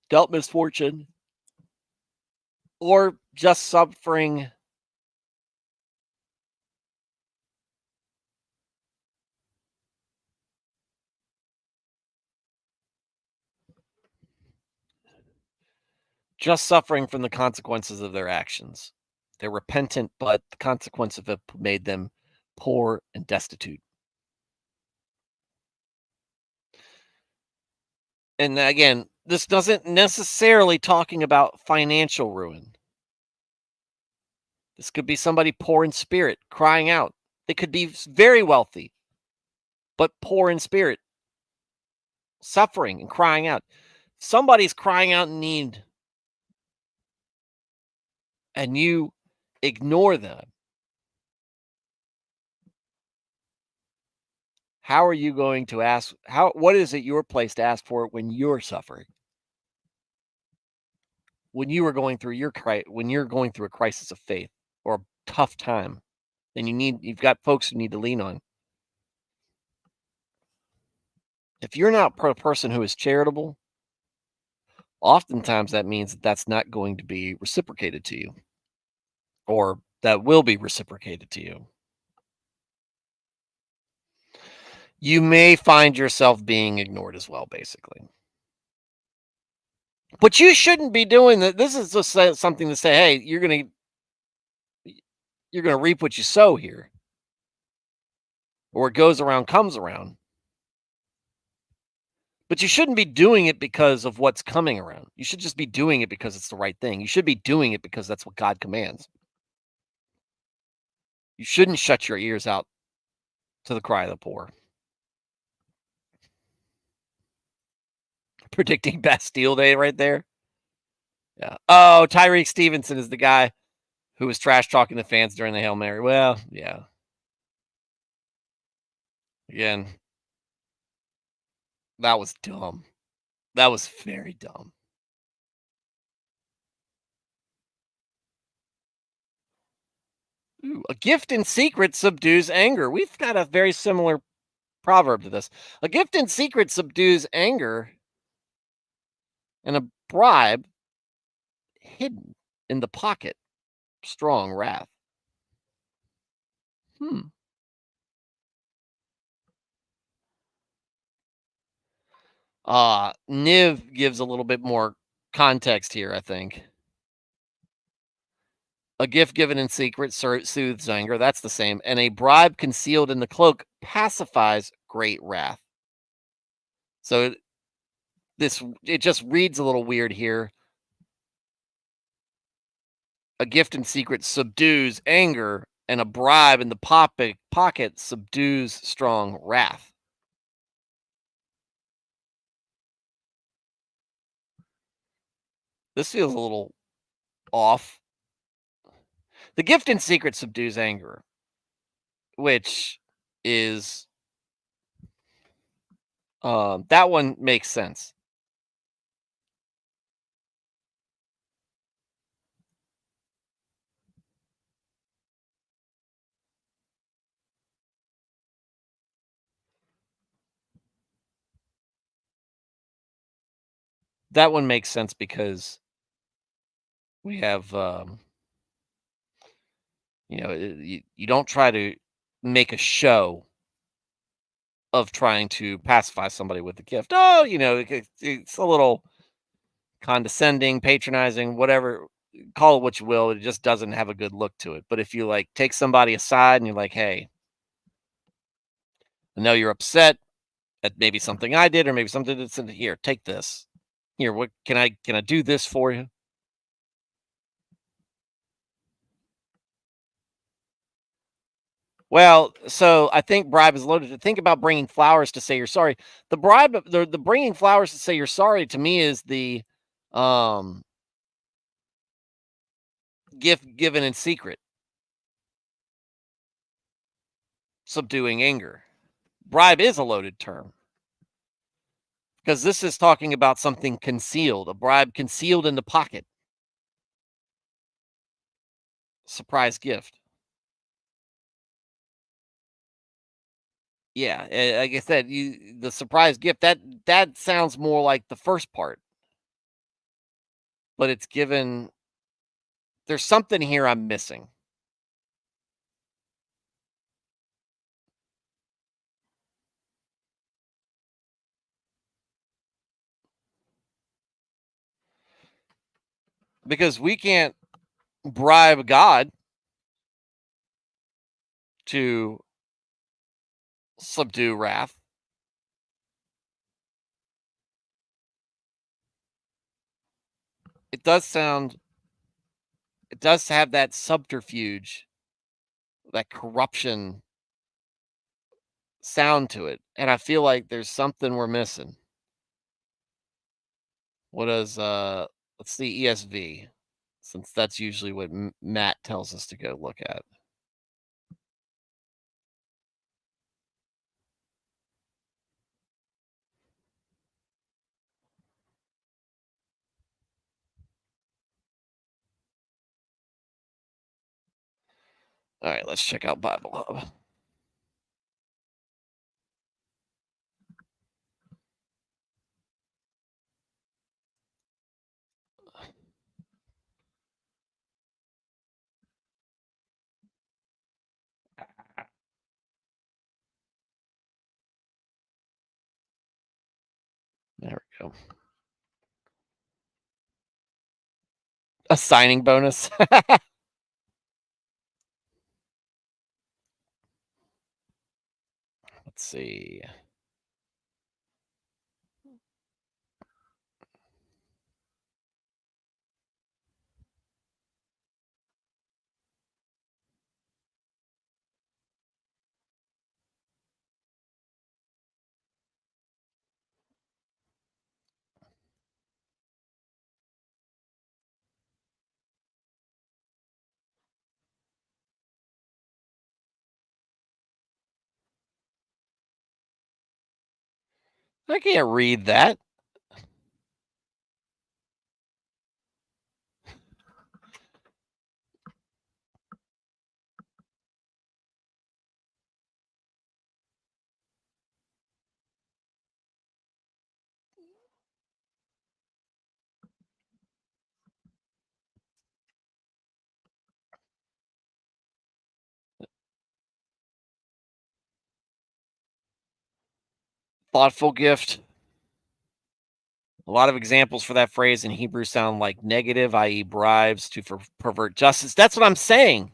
dealt misfortune or just suffering from the consequences of their actions. They're repentant, but the consequence of it made them poor and destitute. And again, this doesn't necessarily talking about financial ruin. This could be somebody poor in spirit, crying out. They could be very wealthy, but poor in spirit, suffering and crying out. Somebody's crying out in need, and you ignore them. How are you going to ask? What is it your place to ask for it when you're suffering? When you are going through when you're going through a crisis of faith or a tough time, and you've got folks you need to lean on. If you're not a person who is charitable, oftentimes that means that that's not going to be reciprocated to you, or that will be reciprocated to you. You may find yourself being ignored as well, basically. But you shouldn't be doing that. This is just something to say, hey, you're gonna reap what you sow here, or what goes around comes around. But you shouldn't be doing it because of what's coming around. You should just be doing it because it's the right thing. You should be doing it because that's what God commands. You shouldn't shut your ears out to the cry of the poor. Predicting Bastille Day right there. Yeah. Oh, Tyreek Stevenson is the guy who was trash talking the fans during the Hail Mary. Well, yeah. Again, that was dumb. That was very dumb. Ooh, a gift in secret subdues anger. We've got a very similar proverb to this. A gift in secret subdues anger, and a bribe hidden in the pocket, strong wrath. Hmm. Niv gives a little bit more context here, I think. A gift given in secret soothes anger. That's the same. And a bribe concealed in the cloak pacifies great wrath. So it just reads a little weird here. A gift in secret subdues anger, and a bribe in the pocket subdues strong wrath. This feels a little off. The gift in secret subdues anger, which is that one makes sense. That one makes sense because we have you don't try to make a show of trying to pacify somebody with a gift. Oh, it's a little condescending, patronizing, whatever, call it what you will. It just doesn't have a good look to it. But if you like take somebody aside and you're like, hey, I know you're upset at maybe something I did or maybe something that's in here, take this. Here, what can I do this for you? Well, so I think bribe is loaded. To think about bringing flowers to say you're sorry. The bringing flowers to say you're sorry to me is the um gift given in secret. subduing anger. Bribe is a loaded term because this is talking about something concealed, a bribe concealed in the pocket, surprise gift. Yeah, like I said, the surprise gift that sounds more like the first part, but it's given. There's something here I'm missing. Because we can't bribe God to subdue wrath. It does sound it does have that subterfuge, that corruption sound to it, and I feel like there's something we're missing. What does let's see ESV, since that's usually what Matt tells us to go look at. All right, let's check out Bible Hub. There we go. A signing bonus. Let's see. I can't read that. Thoughtful gift. A lot of examples for that phrase in Hebrew sound like negative, i.e., bribes to pervert justice. That's what I'm saying.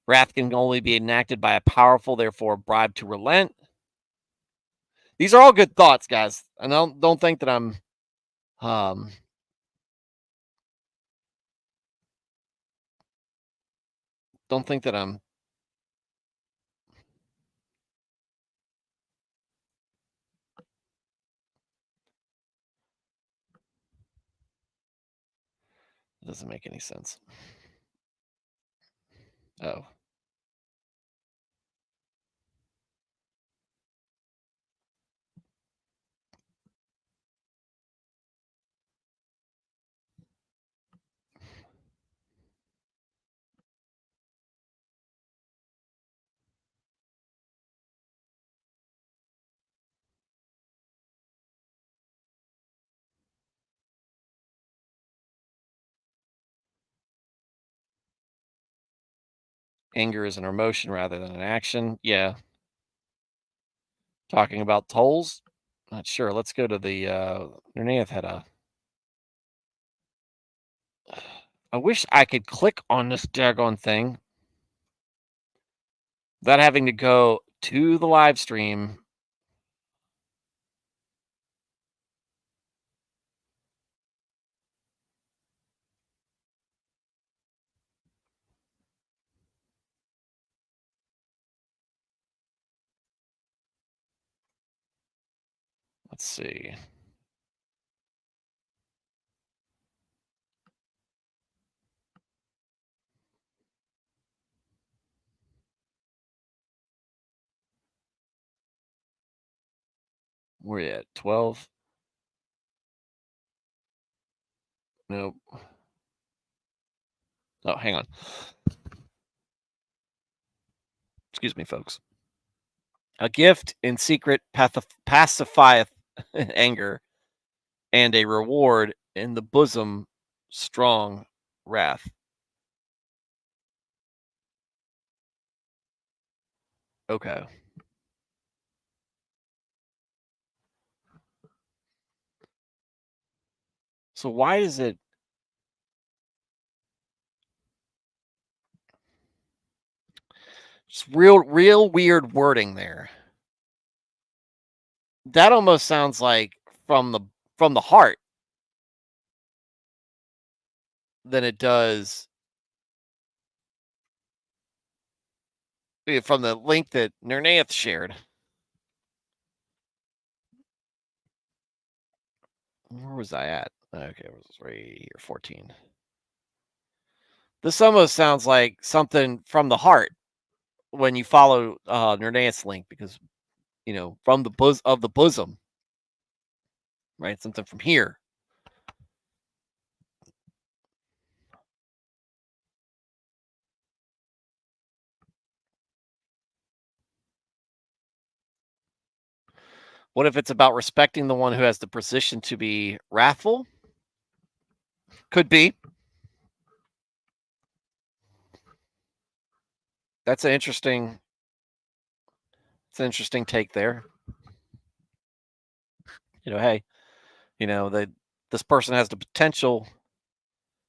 Wrath can only be enacted by a powerful, therefore, bribe to relent. These are all good thoughts, guys. And don't think that I'm um don't think that I'm it doesn't make any sense. Oh. Anger is an emotion rather than an action. Yeah. Talking about tolls? Not sure. Let's go to the Nerneath had a I wish I could click on this daggone thing without having to go to the live stream. Let's see. Where you at? 12? Nope. Oh, hang on. Excuse me, folks. A gift in secret pacifieth anger, and a reward in the bosom strong wrath. Okay. So why is it just real weird wording there? That almost sounds like from the from the heart than it does from the link that Nernaeth shared. Where was I at? Okay, it was right here, 14. This almost sounds like something from the heart when you follow Nernaeth's link because from the bosom, right? Something from here. What if it's about respecting the one who has the position to be wrathful? Could be. That's an interesting. It's an interesting take there. Hey, that this person has the potential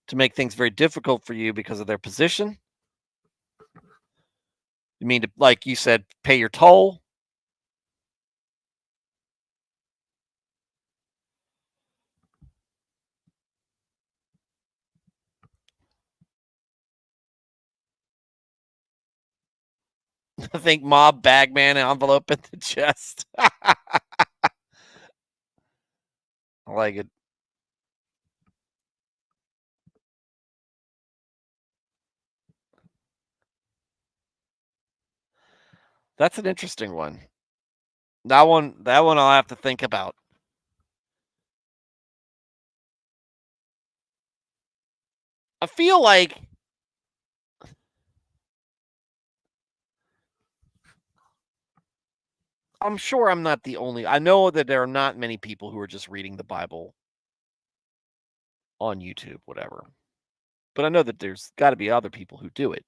to make things very difficult for you because of their position. You mean to, like you said, pay your toll? I think mob bagman envelope in the chest. I like it. That's an interesting one. That one I'll have to think about. I feel like I'm sure I'm not the only. I know that there are not many people who are just reading the Bible on YouTube, whatever. But I know that there's got to be other people who do it.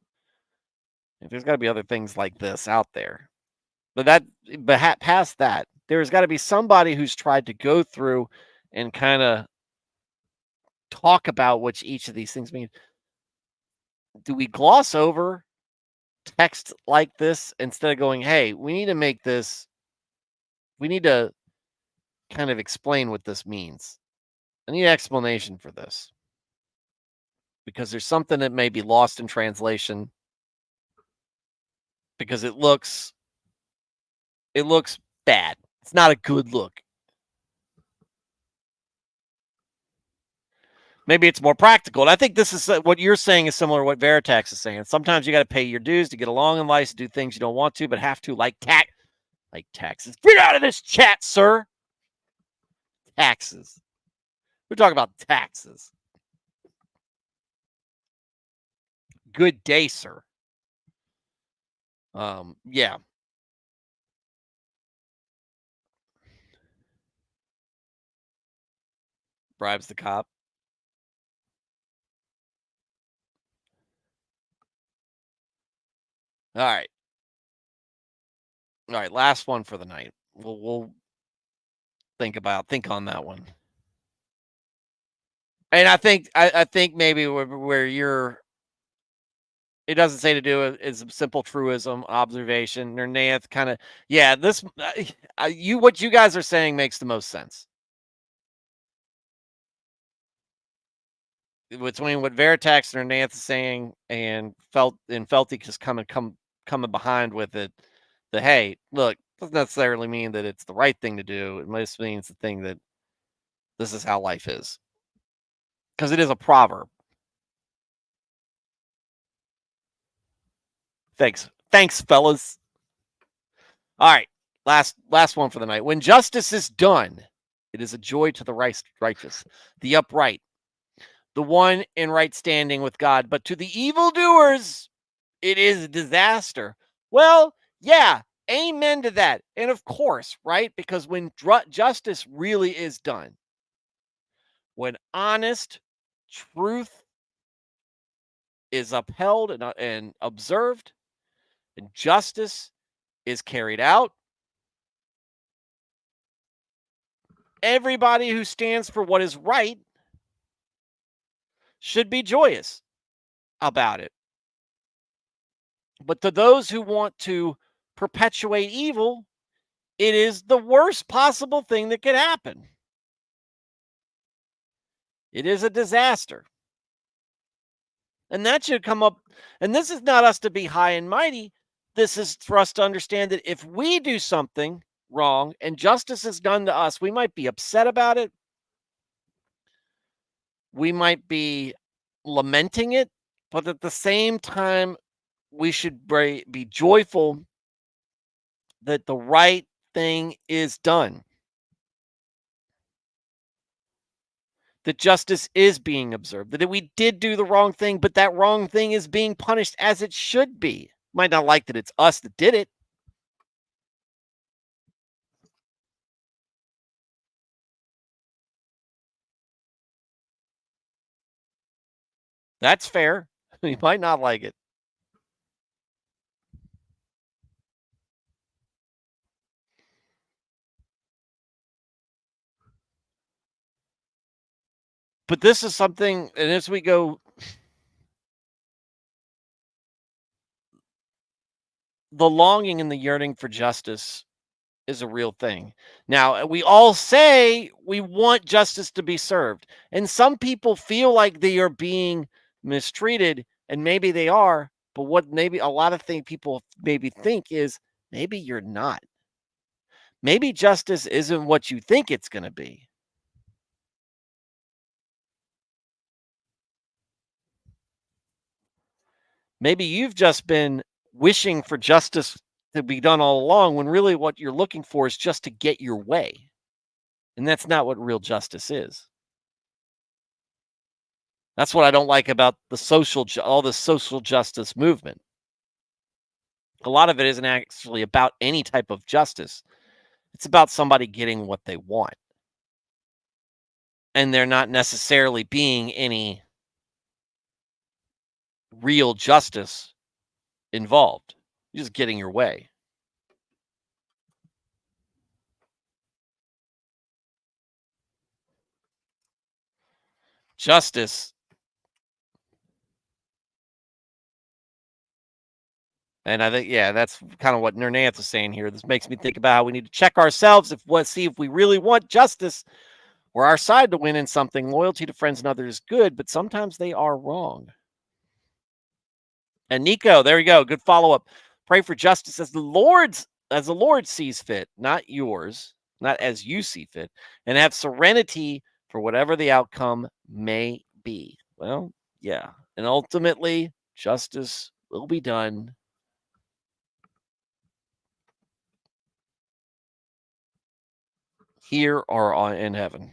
There's got to be other things like this out there. But past that, there's got to be somebody who's tried to go through and kind of talk about what each of these things mean. Do we gloss over text like this instead of going, hey, we need to make this, we need to kind of explain what this means? I need an explanation for this because there's something that may be lost in translation because it looks bad. It's not a good look. Maybe it's more practical. And I think this is what you're saying is similar to what Veritax is saying. Sometimes you got to pay your dues to get along in life, to do things you don't want to, but have to, like taxes. Get out of this chat, sir. Taxes. We're talking about taxes. Good day, sir. Yeah. Bribes the cop. All right. All right. Last one for the night. We'll think on that one. And I think maybe where you're, it doesn't say to do it is simple truism, observation, or Nath kind of, yeah. This what you guys are saying makes the most sense between what Veritax and Nath is saying and Felty just coming behind with it. The hey, look, doesn't necessarily mean that it's the right thing to do. It just means the thing that this is how life is because it is a proverb. Thanks, fellas. All right. Last one for the night. When justice is done, it is a joy to the righteous, the upright, the one in right standing with God. But to the evildoers, it is a disaster. Well, yeah, amen to that. And of course, right? Because when justice really is done, when honest truth is upheld and observed, and justice is carried out, everybody who stands for what is right should be joyous about it. But to those who want to perpetuate evil, it is the worst possible thing that could happen. It is a disaster. And that should come up. And this is not us to be high and mighty. This is for us to understand that if we do something wrong and justice is done to us, we might be upset about it. We might be lamenting it. But at the same time, we should be joyful that the right thing is done, that justice is being observed, that we did do the wrong thing, but that wrong thing is being punished as it should be. Might not like that it's us that did it. That's fair. You might not like it. But this is something, and as we go, the longing and the yearning for justice is a real thing. Now, we all say we want justice to be served, and some people feel like they are being mistreated, and maybe they are, but what maybe a lot of things people maybe think is maybe you're not. Maybe justice isn't what you think it's going to be. Maybe you've just been wishing for justice to be done all along when really what you're looking for is just to get your way. And that's not what real justice is. That's what I don't like about all the social justice movement. A lot of it isn't actually about any type of justice. It's about somebody getting what they want. And there not necessarily being any real justice involved. You're just getting your way. Justice. And I think, yeah, that's kind of what Nernance is saying here. This makes me think about how we need to check ourselves see if we really want justice or our side to win in something. Loyalty to friends and others is good, but sometimes they are wrong. And Nico, there you go. Good follow up. Pray for justice as the Lord sees fit, not yours, not as you see fit, and have serenity for whatever the outcome may be. Well, yeah. And ultimately, justice will be done. Here or in heaven.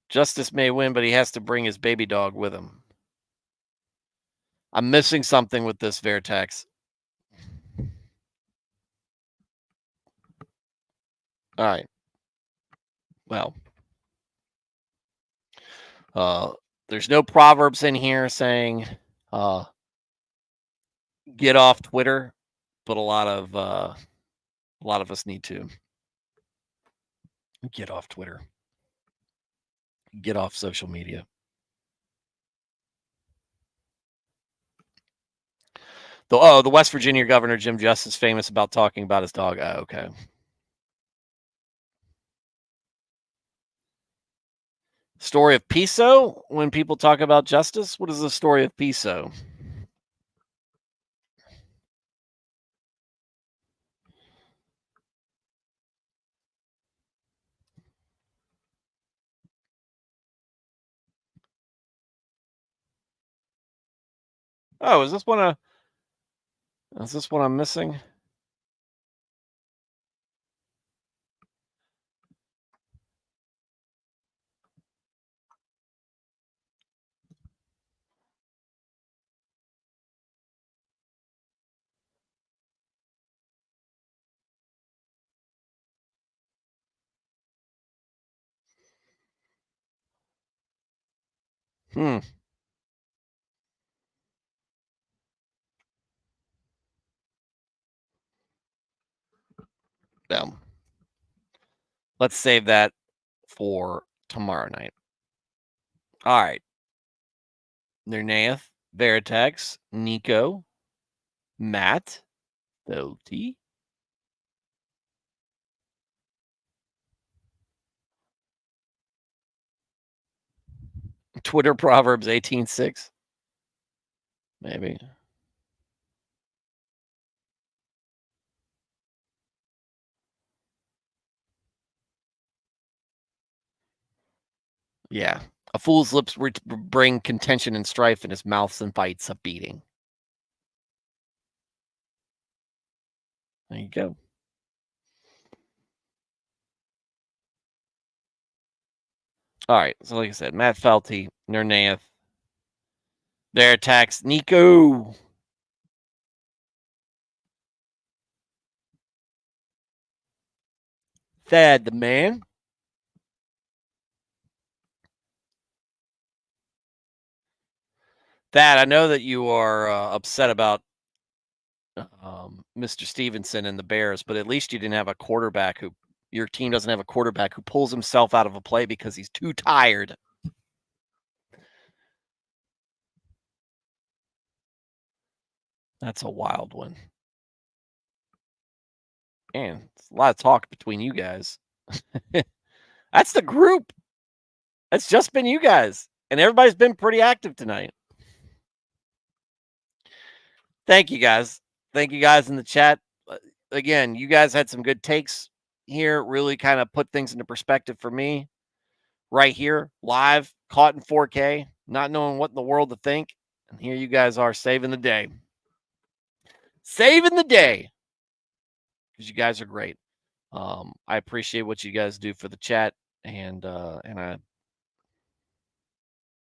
Justice may win, but he has to bring his baby dog with him. I'm missing something with this, Vertex. All right. Well, there's no Proverbs in here saying get off Twitter, but a lot of us need to get off Twitter, get off social media. The West Virginia governor Jim Justice famous about talking about his dog. Oh, okay. Story of Piso. When people talk about justice, what is the story of Piso? Oh, is this one Is this what I'm missing? Hmm. Well, let's save that for tomorrow night. All right. Nernaeth, Veritex, Nico, Matt, Thoti, Twitter Proverbs 18:6. Maybe. Yeah. A fool's lips bring contention and strife, and his mouth invites a beating. There you go. All right. So, like I said, Matt Felty, Nernaeth, their attacks, Nico, Thad the man, Thad. I know that you are upset about Mr. Stevenson and the Bears, but at least you didn't have a quarterback who your team doesn't have a quarterback who pulls himself out of a play because he's too tired. That's a wild one. Man, it's a lot of talk between you guys. That's the group. It's just been you guys, and everybody's been pretty active tonight. Thank you guys. Thank you guys in the chat. Again, you guys had some good takes here. Really kind of put things into perspective for me. Right here, live, caught in 4K, not knowing what in the world to think. And here you guys are saving the day. Saving the day. Because you guys are great. I appreciate what you guys do for the chat, and I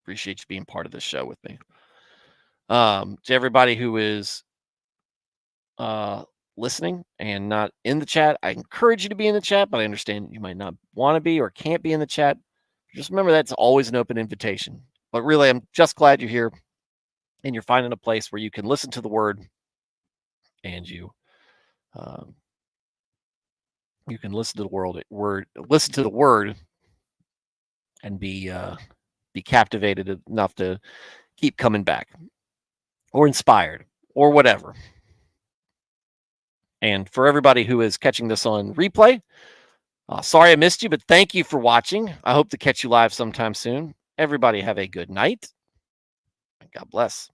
appreciate you being part of this show with me. To everybody who is listening and not in the chat, I encourage you to be in the chat, but I understand you might not want to be or can't be in the chat. Just remember that's always an open invitation. But really, I'm just glad you're here and you're finding a place where you can listen to the word, and you can listen to the listen to the word, and be captivated enough to keep coming back, or inspired, or whatever. And for everybody who is catching this on replay, sorry I missed you, but thank you for watching. I hope to catch you live sometime soon. Everybody have a good night, and God bless.